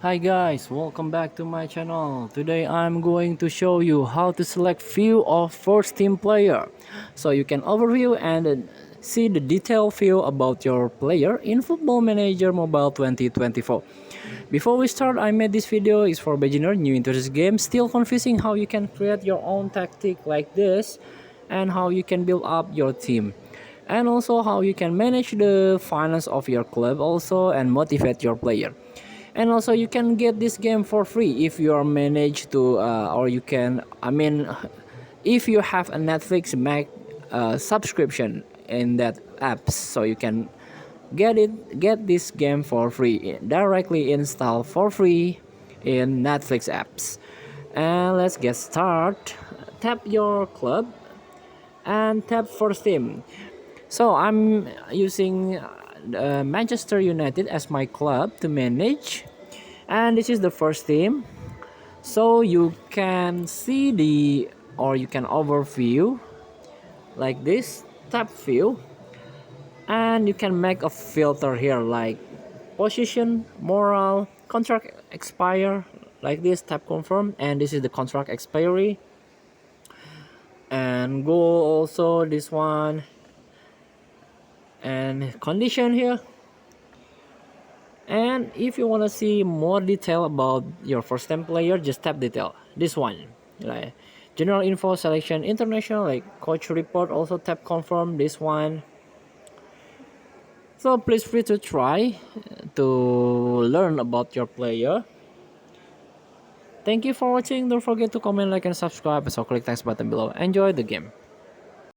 Hi guys, welcome back to my channel. Today I'm going to show you how to select view of first team player. So you can overview and see the detailed view about your player in Football Manager Mobile 2024. Before we start, I made this video is for beginner new into this game, still confusing how you can create your own tactic like this and how you can build up your team. And also how you can manage the finance of your club also and motivate your player. And also you can get this game for free if you are managed to or you can if you have a Netflix Mac subscription in that apps, so you can get this game for free, directly install for free in Netflix apps. And let's get started. Tap your club and tap first team. So I'm using Manchester United as my club to manage, and this is the first team. So you can see or you can overview like this. Tap view, and you can make a filter here like position, moral, contract expire, like this. Tap confirm, and this is the contract expiry, and goal also this one, and condition here. And if you want to see more detail about your first time player, just tap detail. This one, like general info, selection, international, like coach report. Also tap confirm. This one. So please free to try to learn about your player. Thank you for watching. Don't forget to comment, like, and subscribe. So click thanks button below. Enjoy the game.